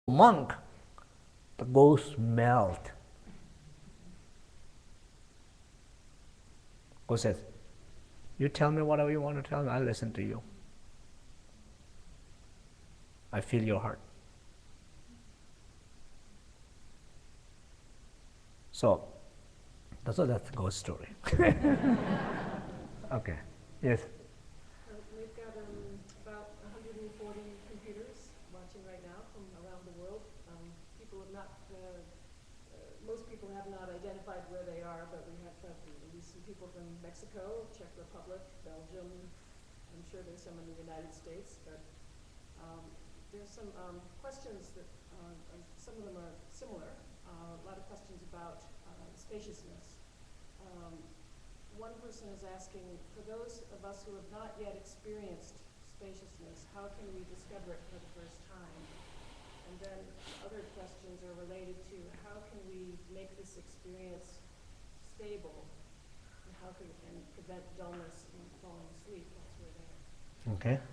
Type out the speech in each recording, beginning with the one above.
monk, the ghost melt. Ghost says, you tell me whatever you want to tell me, I'll listen to you. I feel your heart. So, that's the ghost story. Okay, yes? We've got about 140 computers watching right now from around the world. People have not, most people have not identified where they are, but we have at least some people from Mexico, Czech Republic, Belgium. I'm sure there's some in the United States, but there's some questions that, some of them are similar. A lot of questions about spaciousness. One person is asking, for those of us who have not yet experienced spaciousness, how can we discover it for the first time? And then other questions are related to how can we make this experience stable, and how can and prevent dullness and falling asleep once we're there. Okay.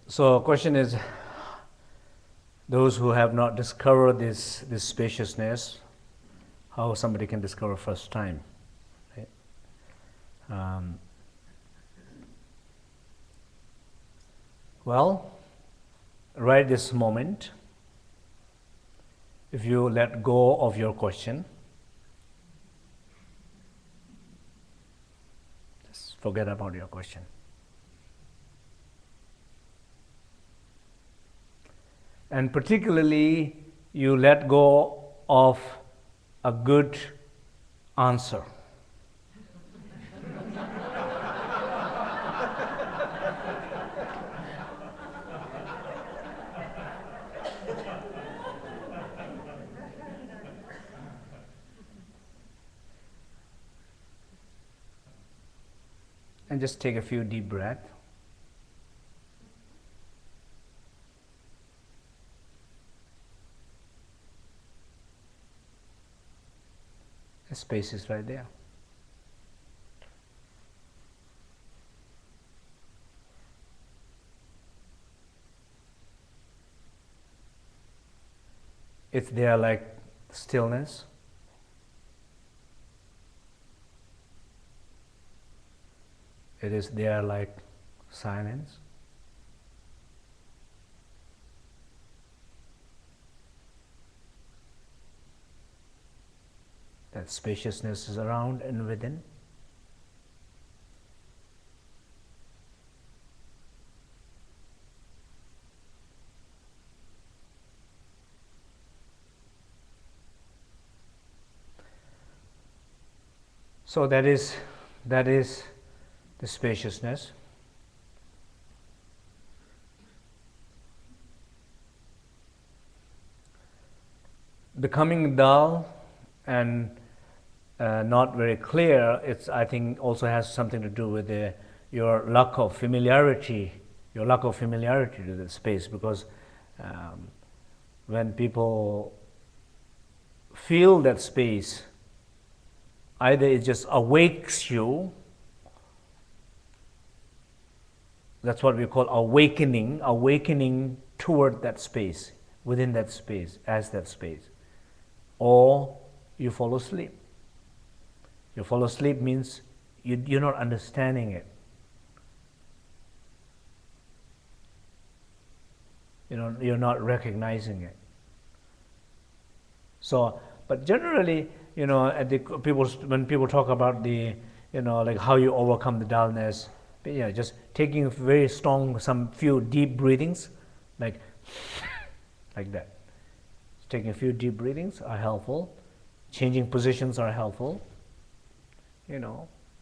So question is, those who have not discovered this spaciousness, how somebody can discover first time, right? Well, right this moment, if you let go of your question, just forget about your question. And particularly, you let go of a good answer. And just take a few deep breaths. The space is right there. It's there like stillness. It is there like silence. That spaciousness is around and within. So that is the spaciousness. Becoming dull and not very clear, I think also has something to do with your lack of familiarity to the space, because when people feel that space, either it just awakes you, that's what we call awakening toward that space, within that space, as that space, or you fall asleep. You fall asleep means you're not understanding it. You're not recognizing it. So, but generally, when people talk about like how you overcome the dullness, just taking very strong, some few deep breathings, like that. Taking a few deep breathings are helpful. Changing positions are helpful.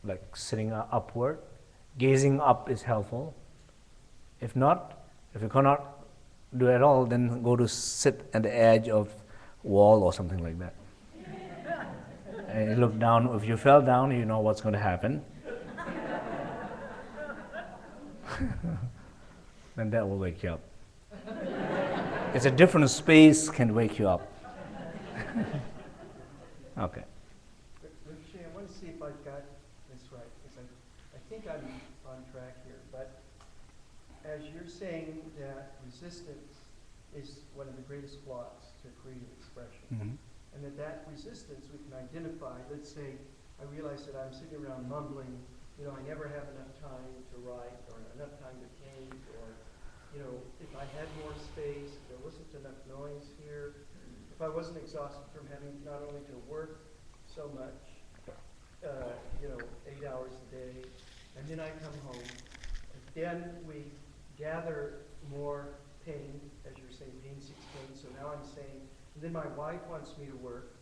Like sitting upward, gazing up is helpful. If you cannot do it at all, then go to sit at the edge of wall or something like that. And you look down. If you fell down, you know what's going to happen. Then that will wake you up. It's a different space can wake you up. Okay. I want to see if I've got this right, because I think I'm on track. as you're saying that resistance is one of the greatest blocks to creative expression, and that resistance we can identify. Let's say I realize that I'm sitting around mumbling, I never have enough time to write, or enough time to paint, or, if I had more space, if there wasn't enough noise here, if I wasn't exhausted from having not only to work so much, 8 hours a day, and then I come home, and then we gather more pain, as you're saying, pain seeks pain, so now I'm saying, and then my wife wants me to work.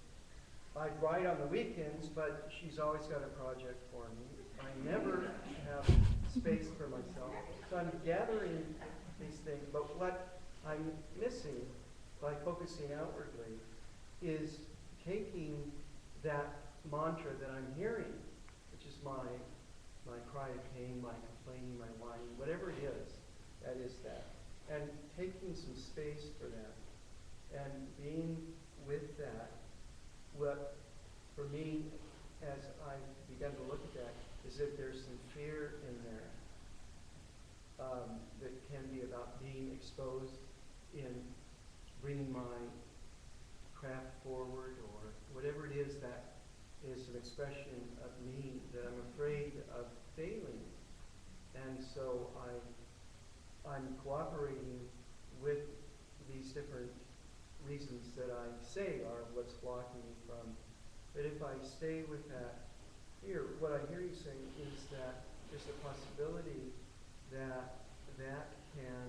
I write on the weekends, but she's always got a project for me. I never have space for myself. So I'm gathering these things, but what I'm missing by focusing outwardly is taking that mantra that I'm hearing, which is my cry of pain, my complaining, my whining, whatever it is, that is that. And taking some space for that and being with that. What, for me, as I began to look at that, is that there's some fear in there that can be about being exposed in bringing my craft forward, or whatever it is that is an expression of me that I'm afraid of failing. And so I'm cooperating with these different reasons that I say are what's blocking me from. But if I stay with that fear, what I hear you saying is that there's a possibility that can,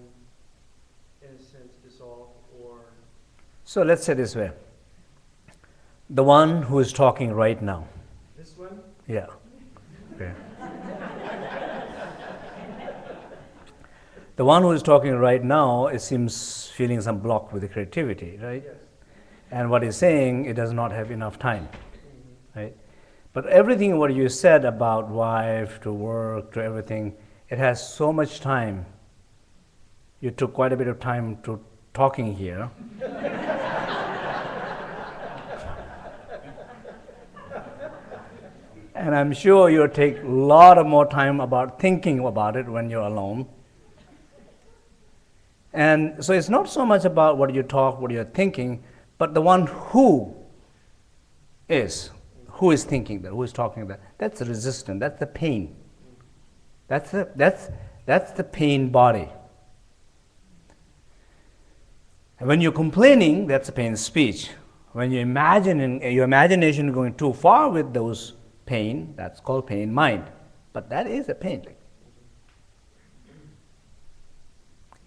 in a sense, dissolve or... So let's say this way. The one who is talking right now. This one? Yeah. Okay. The one who is talking right now, it seems feeling some block with the creativity, right? Yes. And what he's saying, it does not have enough time, right? But everything what you said about wife, to work, to everything, it has so much time. You took quite a bit of time to talking here. And I'm sure you'll take a lot of more time about thinking about it when you're alone. And so it's not so much about what you talk, what you're thinking, but the one who is thinking that, who is talking that. That's the resistance, that's the pain. That's the pain body. And when you're complaining, that's the pain speech. When you're imagining, your imagination going too far with those pain, that's called pain mind. But that is a pain.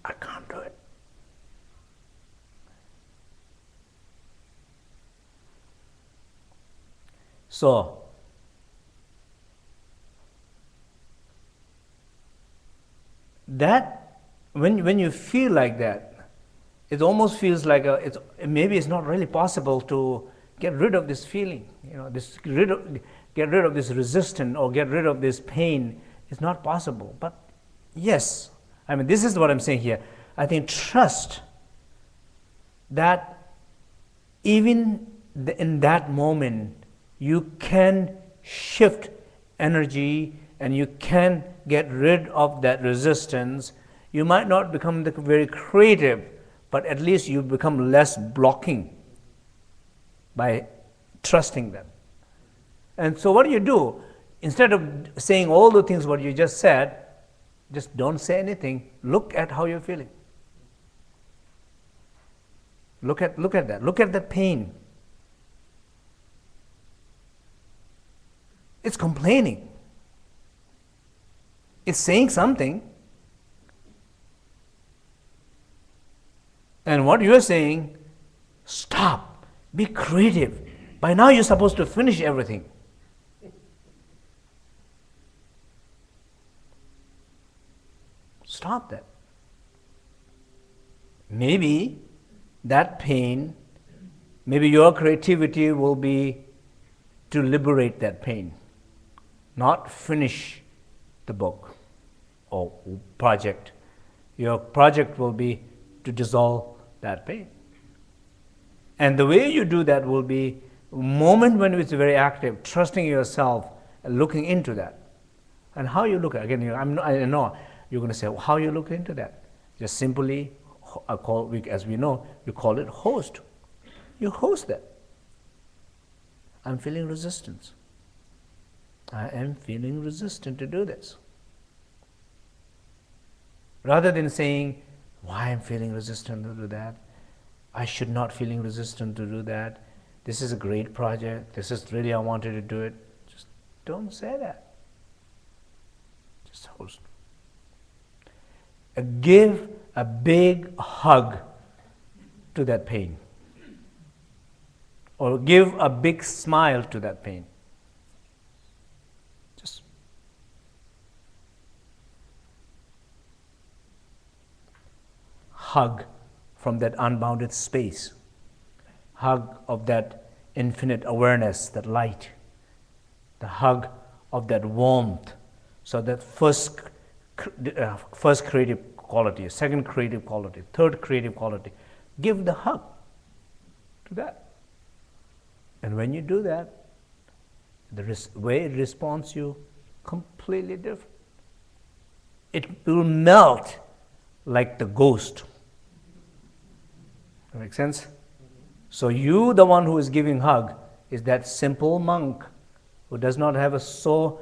I can't do it. So, that when you feel like that, it almost feels like maybe it's not really possible to get rid of this feeling. Get rid of this resistance or get rid of this pain. It's not possible. But yes, I mean, this is what I'm saying here. I think trust that even in that moment, you can shift energy and you can get rid of that resistance. You might not become very creative, but at least you become less blocking by trusting them. And so what do? Instead of saying all the things what you just said, just don't say anything. Look at how you're feeling. Look at that. Look at the pain. It's complaining. It's saying something. And what you're saying, stop, be creative. By now you're supposed to finish everything. Stop that. Maybe that pain, maybe your creativity will be to liberate that pain, not finish the book or project. Your project will be to dissolve that pain. And the way you do that will be a moment when it's very active, trusting yourself and looking into that. And how you look at it, again, I know you're going to say, well, how you look into that? Just simply, as we know, we call it host. You host that. I'm feeling resistance. I am feeling resistant to do this. Rather than saying, why I'm feeling resistant to do that, I should not feeling resistant to do that, this is a great project, this is really I wanted to do it, just don't say that. Just host. Give a big hug to that pain. Or give a big smile to that pain. Just hug from that unbounded space. Hug of that infinite awareness, that light. The hug of that warmth. So that first creative quality, second creative quality, third creative quality. Give the hug to that. And when you do that, the way it responds to you, completely different. It will melt like the ghost. That makes sense? So you, the one who is giving hug, is that simple monk who does not have so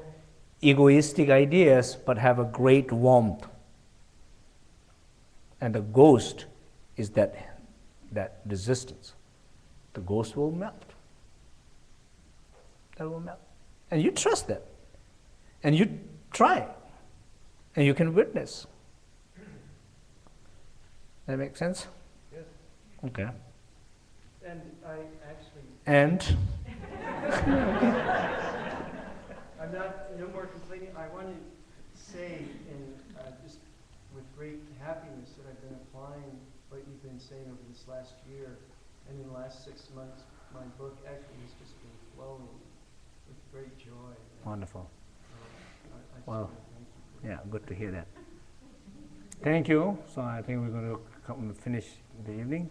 egoistic ideas, but have a great warmth. And the ghost is that resistance. The ghost will melt. That will melt. And you trust that. And you try. And you can witness. That make sense? Yes. Okay. And I actually... And? I'm not, no more complaining. I want to say, just with great happiness, that I've been applying what you've been saying over this last year. And in the last 6 months, my book actually has just been flowing with great joy. Wonderful. I just Well, want to thank you for yeah, good to hear that. Thank you. So I think we're going to finish the evening.